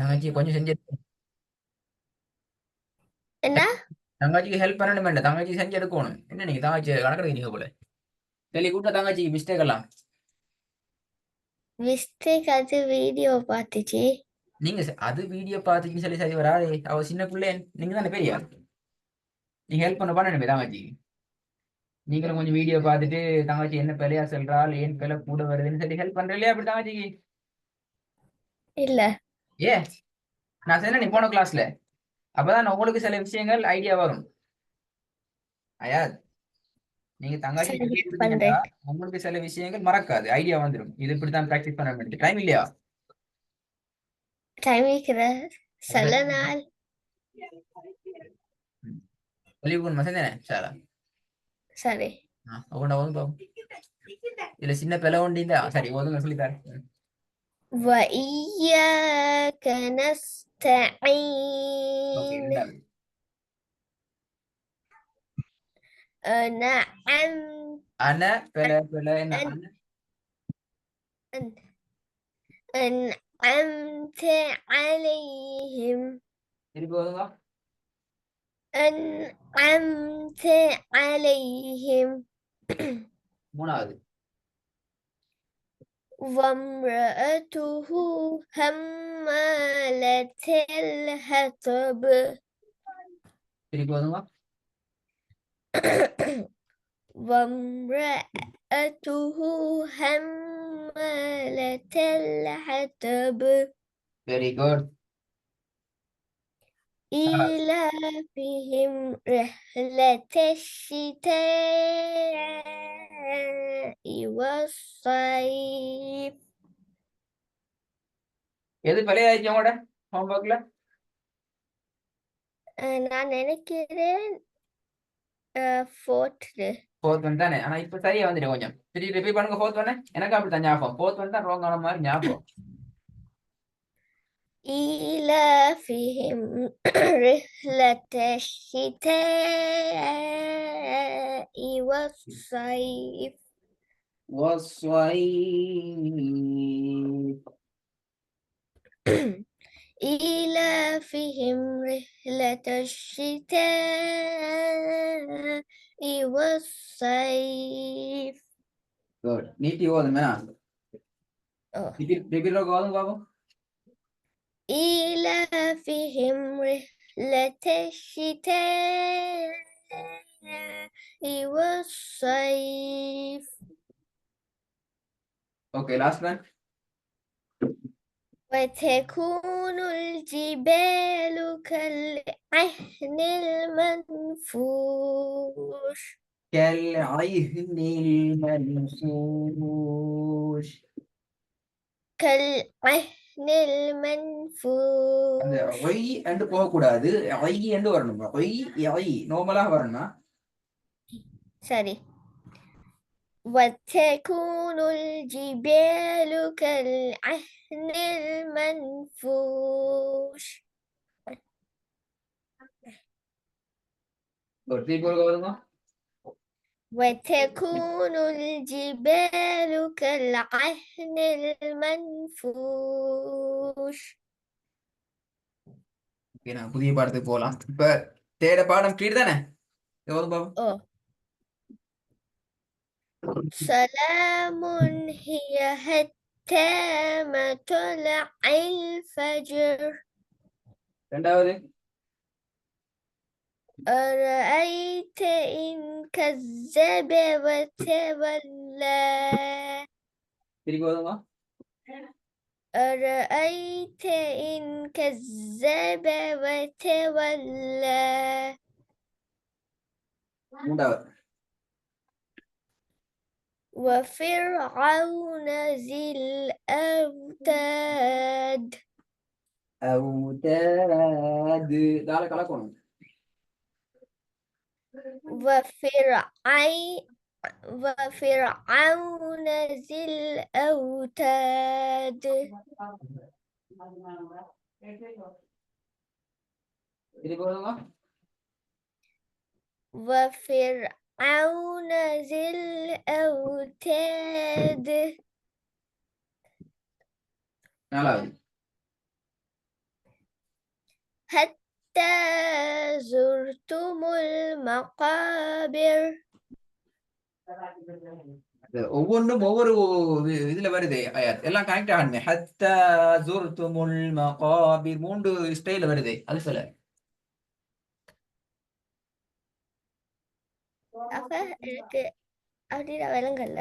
தங்கச்சி கொஞ்சம் செஞ்சு என்ன தங்கச்சிக்கு ஹெல்ப் பண்ணணும் வேண்டாம், தங்கச்சி செஞ்சு எடுக்கணும். என்ன நீங்க தங்கச்சி கணக்கு போல சொல்லி கூட்ட தங்கச்சி மிஸ்டேக் எல்லாம். மிஸ்டேக்? அது வீடியோ பார்த்துச்சு. நீங்க அது வீடியோ பார்த்துச்சுன்னு சொல்லி சரி வராது. அவ சின்ன பிள்ளை, நீங்க தானே பெரிய ஆள். நீங்க ஹெல்ப் பண்ணணுமே தங்கச்சி. நீங்களும் கொஞ்சம் வீடியோ பார்த்துட்டு தங்கச்சி என்ன பிள்ளையா சொல்றாள், ஏன் பிள்ளை கூட வருதுன்னு சொல்லி ஹெல்ப் பண்ற இல்லையா அப்படி தங்கச்சிக்கு? இல்ல. ஏ, நான் சொன்னேன் நீ போன கிளாஸ்ல, அப்பதான் உங்களுக்கு சில விஷயங்கள் ஐடியா வரும். ஐயா, நீங்க தங்கச்சி சரி, சொல்லி கொடுத்தீங்கன்னா பண்றேன். உங்களுக்கு சில விஷயங்கள் மறக்காது, ஐடியா வந்துடும். இது இப்படித்தான் பிராக்டிஸ் பண்ண வேண்டியது. டைம் இல்லையா? டைம் இருக்கிற அப்ப சில சரி. நாள். சொல்லி கொடுக்கணும் மசந்தேனே சாரா. சரி. ஒவ்வொன்றா ஓதும் பாவம். இதுல சின்ன பிள்ளை உண்டு. சரி ஓதுங்க சொல்லித்தாரு. وإياك ஓகே, نستعين. ரெண்டாவது. أنعمت அன பிள்ளை பிள்ளை என்ன أن அன? أن أنعمت عليهم. திருப்பி ஓதுங்க. أنعمت عليهم. மூணாவது. وامرأته حمالة الحطب. திருப்பி ஓதுங்க. وامرأته حمالة الحطب. Very good. إيلافهم رحلة الشتاء والصيف. எது பிள்ளையாச்சு உங்களோட ஹோம்ஒர்க்ல? நான் நினைக்கிறேன் ஃபோர்த். ஃபோர்த் ஒன் தானே? ஆனா இப்ப சரியா வந்துட்டு கொஞ்சம் திருப்பி ரிப்பீட் பண்ணுங்க. ஃபோர்த் ஒன்னு எனக்கு அப்படித்தான் ஞாபகம். ஃபோர்த் ஒன் தான் ரோங் ஆன மாதிரி ஞாபகம். إيلافهم رحلة الشتاء والصيف. والصيف. إيلافهم رحلة الشتاء والصيف. குட். நீட்டி ஓதுமே. ரிப்பீட் ஓதும் பாபு. إيلافهم رحلة الشتاء والصيف. Okay, last one. وتكون الجبال كالعهن المنفوش. كالعهن المنفوش. كالعهن அந்த المنفوش. ஒய் என்று போகக்கூடாது, ஒய் என்று வரணும். ஒய் ஒய் நார்மலா வரணுமா? سوري. وتكون الجبال كالعهن المنفوش. ஒரு திருப்பி ஓதுங்க. وتكون الجبال كالعهن المنفوش. ஓகே, நான் புதிய பாடத்துக்கு போகலாம். இப்ப தேட பாடம் கிளியர் தானே? ஓதும் பாபு. أوه. سلام هي حتى مطلع الفجر. ரெண்டாவது. أرأيت إن كذب وتولى. திருப்பி ஓதுங்க. أرأيت إن كذب وتولى. மூன்றாவது. وفرعون ذي الأوتاد. أوتاد. دالك கலக்கணும். وفرعون ذي الأوتاد. திருப்பி ஓதுங்க. وفرعون ذي الأوتاد. நாலாவது. حتى زرتم المقابر ஒவ்வொன்றும் ஒவ்வொரு இதுல வருது ஆயாத் எல்லாம் கனெக்ட் ஆகணுமே. ஹத்தா ஜுர்துமுல் மகாபிர் மூன்று ஸ்டைல வருது. அது சொல்ல அப்ப எனக்கு அப்படின்னா விளங்கல்ல.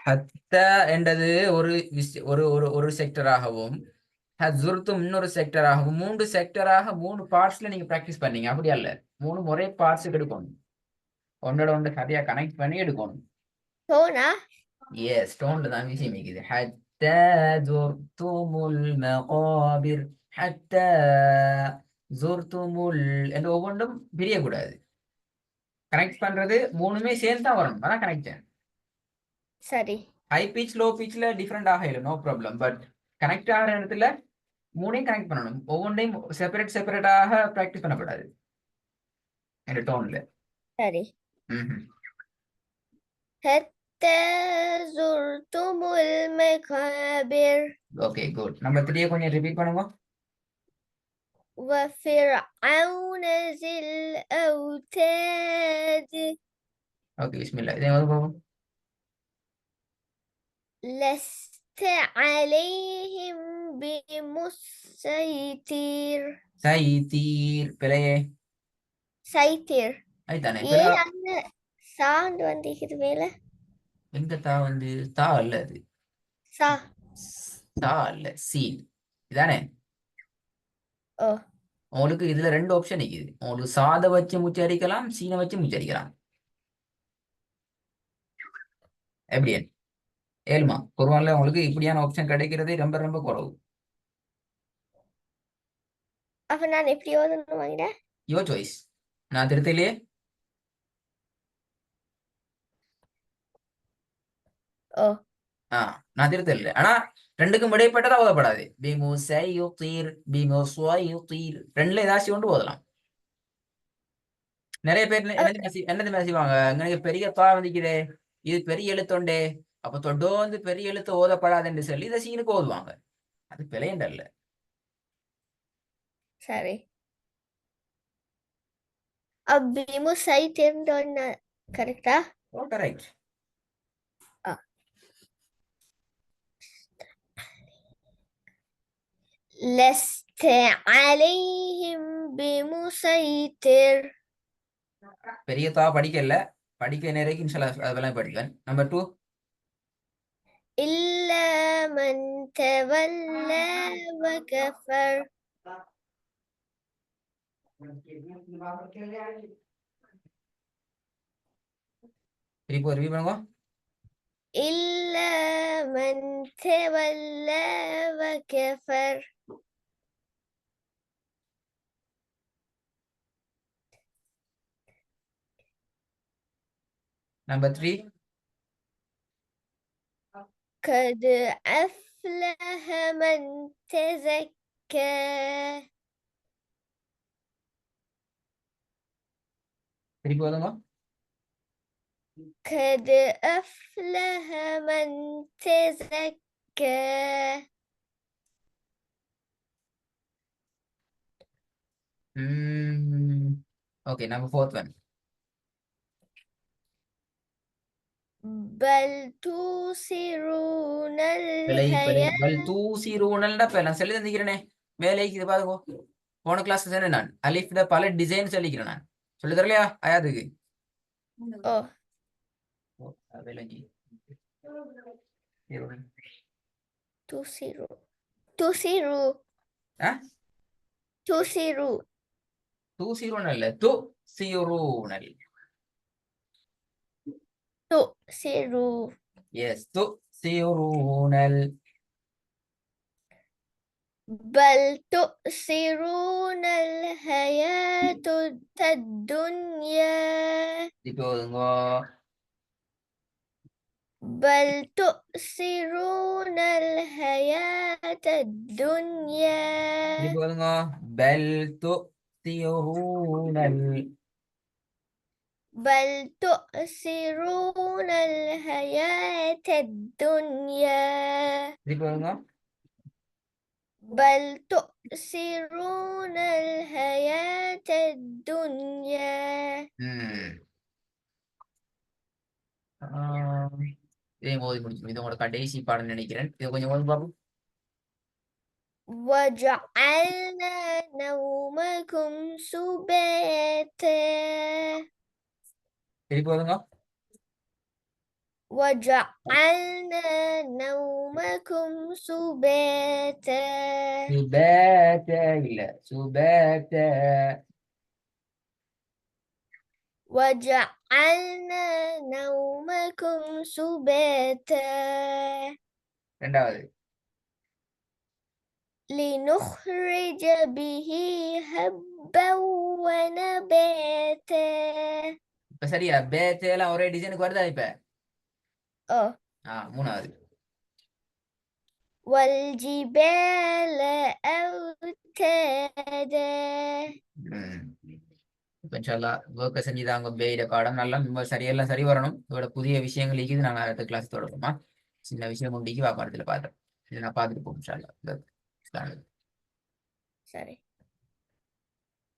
ஹத்தா என்றது ஒரு ஒரு ஒரு ஒரு செக்டராகவும் ஜுர்தும் இன்னொரு செக்டராகவும் மூன்று செக்டராக மூணு பார்ட்ஸ்ல நீங்க பிராக்டிஸ் பண்ணீங்க. அப்படியா இல்ல, மூணு ஒரே பார்ட்ஸ் எடுக்கணும். ஒன்னோட ஒன்று சரியா கனெக்ட் பண்ணி எடுக்கணும். சோனா எஸ், டோன்ல தான் விஷயம் இருக்குது. ஹத்தா ஜுர்துமுல் மகாபிர் ஹத்தா ஜுர்துமுல் என்று ஒவ்வொன்றும் பிரியக்கூடாது. கனெக்ட் பண்றது மூணுமே சேர்ந்து தான் வரணும். அதான் கனெக்ஷன். சரி ஹை பிச் லோ பிச்ல டிஃப்ரெண்ட் ஆகல, நோ ப்ராப்ளம். பட் கனெக்ட் ஆகிற இடத்துல மூணையும் கனெக்ட் பண்ணணும். ஒவ்வொன்றையும் செப்பரேட் செப்பரேட்டாக ப்ராக்டிஸ் பண்ணக்கூடாது இந்த டோன்ல. சரி. ம் حتى زرتم المقابر ஓகே குட். நம்பர் 3 கொஞ்சம் ரிப்பீட் பண்ணுங்க. وفرعون ذي الأوتاد ஓகே பிஸ்மில்லா. இதே வந்து போகும். لست عليهم بمسيطر சைத்தீர் பிழையே. سيطر அதுதானே பிழை. ஏன் அந்த சவுண்ட் வந்திருக்குது மேல? எங்க தா வந்து தா அல்ல, அது சா தா அல்ல, சீன். இதானே ஓ உங்களுக்கு இதுல ரெண்டு ஆப்ஷன் இருக்குது. உங்களுக்கு சாத வச்சு உச்சரிக்கலாம், சீனை வச்சு உச்சரிக்கலாம். எப்படி ஏழுமா குர்ஆன்ல உங்களுக்கு இப்படியான ஆப்ஷன் கிடைக்கிறதே ரொம்ப ரொம்ப குறவு. அப்ப நான் எப்படி ஓதணும் வாங்கிட? யோ சாய்ஸ். நான் திருத்தலையே. ஓ நான் திருத்தல. ஆனா ரெண்டுக்கும் இடைப்பட்டதா ஓதப்படாது. பீமு சையுத்தீர் பீமு சுவையுத்தீர் ரெண்டுல ஏதாச்சும் கொண்டு ஓதலாம். நிறைய பேர் என்னது செய்வாங்க, எனக்கு பெரிய தா வந்துக்குதே, இது பெரிய எழுத்தொண்டே, அப்ப தொண்டோ வந்து பெரிய எழுத்து ஓதப்படாதுன்னு சொல்லி இதை சீனுக்கு ஓதுவாங்க. அது பிழையண்டல்ல. சரி. அபிமு சைத்திர்னு கரெக்டா? ஓ கரெக்ட். لست عليهم بمسيطر பெரிய தா படிக்கல, படிக்க நிறைய இன்ஷால்லா அதெல்லாம் படிப்பேன். நம்பர் 2 إلا من تولى وكفر ரிவ்யூ பண்ணுங்க. إلا من تولى وكفر நம்பர் 3 قد أفلح من تزكى திருப்பி ஓதுங்க. قد أفلح من تزكى ஓகே நம்பர் 4 ஒன். بل توصرون الحياة பல் தூசிரூனல்டா இப்ப நான் சொல்லி தந்திக்கிறேனே மேலே இது பாருங்க. போன கிளாஸ் சொன்னேன் நான் அலிஃப்ட பல டிசைன் சொல்லிக்கிறேன். நான் சொல்லி தரலையா ஆயாதுக்கு? ஓ விளங்கி توصروا توصروا توصروا தூசிரூனல்ல து சீரூனல். تؤثروا எஸ் து சீரூனல். بل تؤثرون الحياة الدنيا இப்போ ஓதுங்க. بل تؤثرون الحياة الدنيا இப்போ ஓதுங்க. பல் து சீரூனல். بل تؤثرون الحياة الدنيا இப்போ ஓதுங்க. بل تؤثرون الحياة الدنيا இதையும் ஓதி முடிச்சு இது உங்களோட கடைசி பாடம் நினைக்கிறேன். இது கொஞ்சம் ஓதி பார்ப்போம். وجعلنا نومكم سباتا திருப்பி ஓதுங்க. وجعلنا نومكم سباتا சுபேத்த இல்ல சுபேத்த. وجعلنا نومكم سباتا ரெண்டாவது لنخرج به حبا ونباتا இப்ப சரியா பேத்தெல்லாம் ஒரே டிசைனுக்கு வருதா இப்ப? மூணாவது والجبال أوتادا இப்ப இன்ஷால்லா ஒர்க்கை செஞ்சுதாங்க பேயிட பாடம் நல்லா சரியெல்லாம் சரி வரணும். இதோட புதிய விஷயங்கள் இருக்குது. நாங்கள் அடுத்த கிளாஸ் தொடருமா. சின்ன விஷயம் உண்டிக்கு வாப்பாடத்துல பார்த்தேன். இதை நான் பார்த்துட்டு போகும் இன்ஷால்லா. சரி.